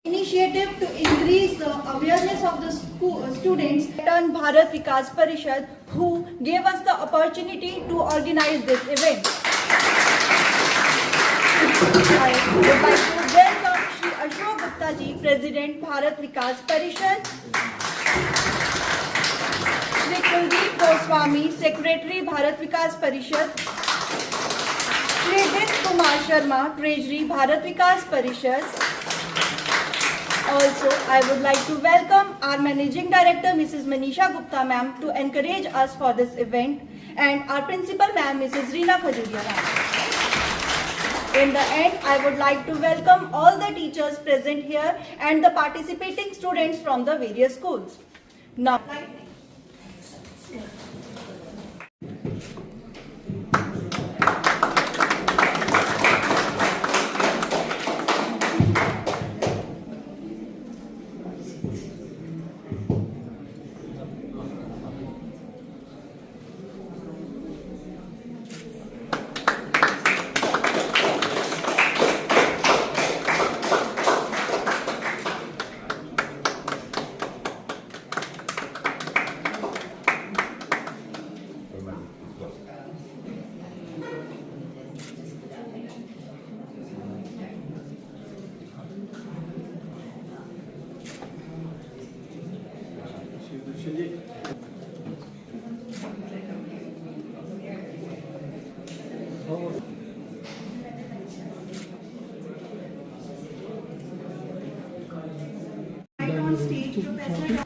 Initiative to increase the awareness of the students at Bharat Vikas Parishad, who gave us the opportunity to organize this event. I would like to welcome Shri Ashok Gupta ji, President Bharat Vikas Parishad, Shri Kuldeep Goswami, Secretary Bharat Vikas Parishad, Shri Dit Kumar Sharma, Treasury Bharat Vikas Parishad. Also, I would like to welcome our Managing Director, Mrs. Manisha Gupta ma'am, to encourage us for this event, and our Principal ma'am, Mrs. Reena Khajuria ma'am. In the end, I would like to welcome all the teachers present here and the participating students from the various schools. Now, on stage, Professor.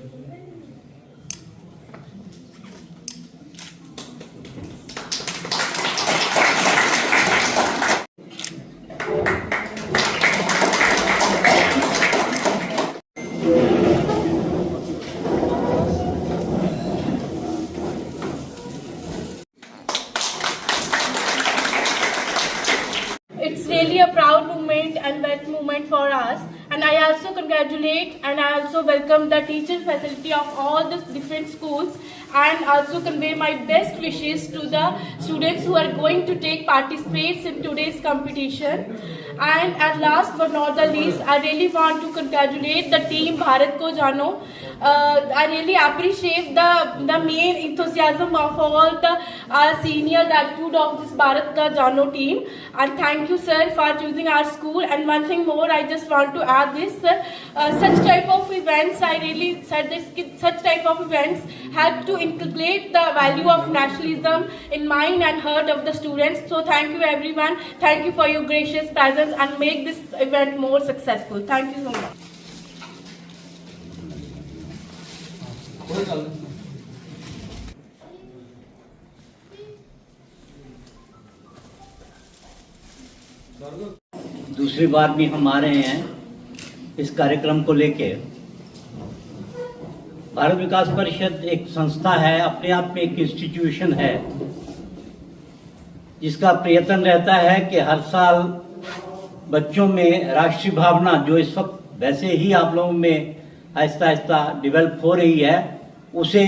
It's really a proud moment and wet moment for us, and I also congratulate and I also welcome the teacher facility of all the different schools, and also convey my best wishes to the students who are going to take participate in today's competition. And at last but not the least, I really want to congratulate the team Bharat Ko Jano. I really appreciate the main enthusiasm of all the senior attitude of this Bharat Ka Jano team, and thank you sir for choosing our school. And one thing more, I just want to add this, sir, such type of events, I really said this, such type of events help to inculcate the value of nationalism in mind and heart of the students. So thank you everyone, thank you for your gracious presence and make this event more successful. Thank you so much. दूसरी बार भी हम आ रहे हैं इस कार्यक्रम को लेके। भारत विकास परिषद एक संस्था है, अपने आप में एक इंस्टीट्यूशन है, जिसका प्रयत्न रहता है कि हर साल बच्चों में राष्ट्रीय भावना, जो इस वक्त वैसे ही आप लोगों में आहिस्ता आहिस्ता डेवलप हो रही है, उसे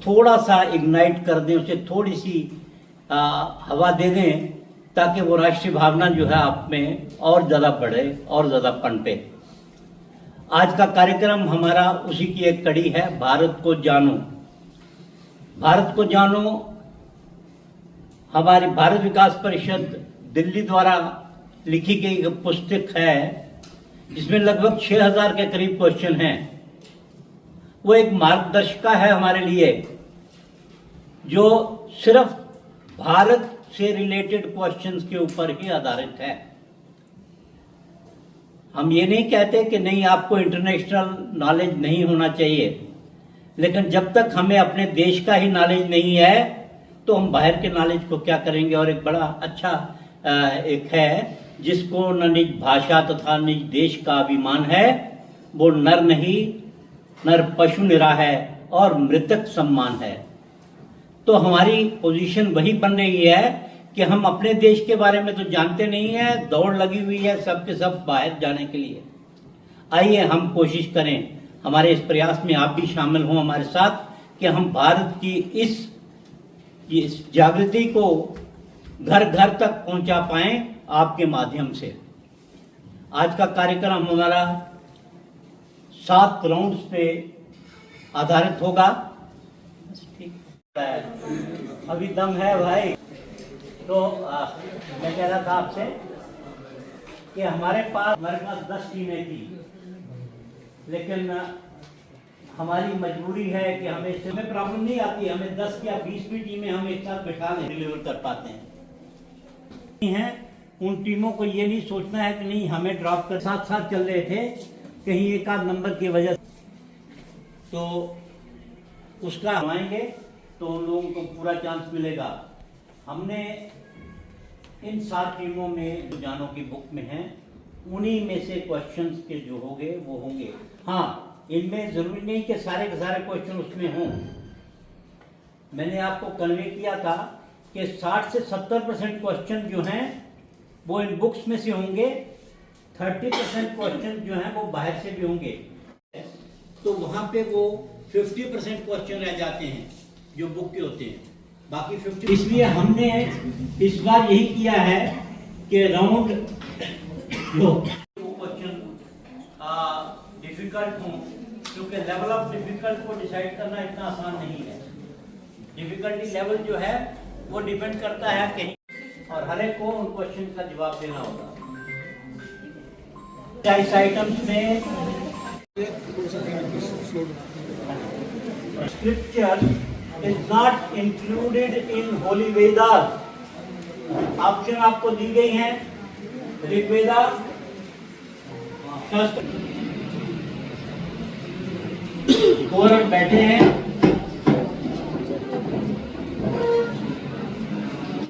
थोड़ा सा इग्नाइट कर दें, उसे थोड़ी सी हवा दे दें, ताकि वो राष्ट्रीय भावना जो है आप में और ज़्यादा बढ़े और ज़्यादा पनपे। आज का कार्यक्रम हमारा उसी की एक कड़ी है, भारत को जानो। भारत को जानो हमारी भारत विकास परिषद दिल्ली द्वारा लिखी गई एक पुस्तक है, जिसमें लगभग 6000 के करीब क्वेश्चन हैं। वो एक मार्गदर्शिका है हमारे लिए, जो सिर्फ भारत से रिलेटेड क्वेश्चंस के ऊपर ही आधारित है। हम ये नहीं कहते कि नहीं, आपको इंटरनेशनल नॉलेज नहीं होना चाहिए, लेकिन जब तक हमें अपने देश का ही नॉलेज नहीं है तो हम बाहर के नॉलेज को क्या करेंगे। और एक बड़ा अच्छा एक है, जिसको न निज भाषा तथा निज देश का अभिमान है, वो नर नहीं नर पशु निरा है और मृतक सम्मान है। तो हमारी पोजीशन वही बन रही है कि हम अपने देश के बारे में तो जानते नहीं है, दौड़ लगी हुई है सबके सब बाहर जाने के लिए। आइए हम कोशिश करें, हमारे इस प्रयास में आप भी शामिल हों हमारे साथ, कि हम भारत की इस जागृति को घर घर तक पहुंचा पाएं आपके माध्यम से। आज का कार्यक्रम हमारा 7 राउंड्स पे आधारित होगा। बस ठीक है, अभी दम है भाई। तो मैं कह रहा था आपसे कि हमारे पास 10 टीमें थी, लेकिन हमारी मजबूरी है कि हमें इसमें प्रॉब्लम नहीं आती। हमें 10 या 20 भी टीमें हम एक साथ बैठा लें, डिलीवर कर पाते हैं। उन टीमों को ये नहीं सोचना है कि नहीं हमें ड्रॉप कर, साथ साथ चल रहे थे, कहीं एक आध नंबर की वजह तो उसका हमाएंगे तो उन लोगों को पूरा चांस मिलेगा। हमने इन 7 टीमों में जो जानों की बुक में हैं, उन्हीं में से क्वेश्चंस के जो होंगे वो होंगे। हाँ, इनमें जरूरी नहीं कि सारे के सारे क्वेश्चन उसमें हों। मैंने आपको कन्वे किया था कि 60 से 70% क्वेश्चन जो हैं वो इन बुक्स में से होंगे, 30% क्वेश्चन जो हैं वो बाहर से भी होंगे। तो वहां पे वो 50% क्वेश्चन रह जाते हैं जो बुक के होते हैं, बाकी 50। इसलिए हमने इस बार यही किया है कि राउंड जो क्वेश्चन डिफिकल्ट हों, क्योंकि लेवल ऑफ डिफिकल्ट को डिसाइड करना इतना आसान नहीं है। डिफिकल्टी लेवल जो है वो डिपेंड करता है कहीं, और हर एक को उन क्वेश्चन का जवाब देना होगा। इस आइटम्स में scripture is not included in Holi Vedas. Option आपको दी गई हैं, ऋग्वेदा, शास्त्र। कौरव बैठे हैं,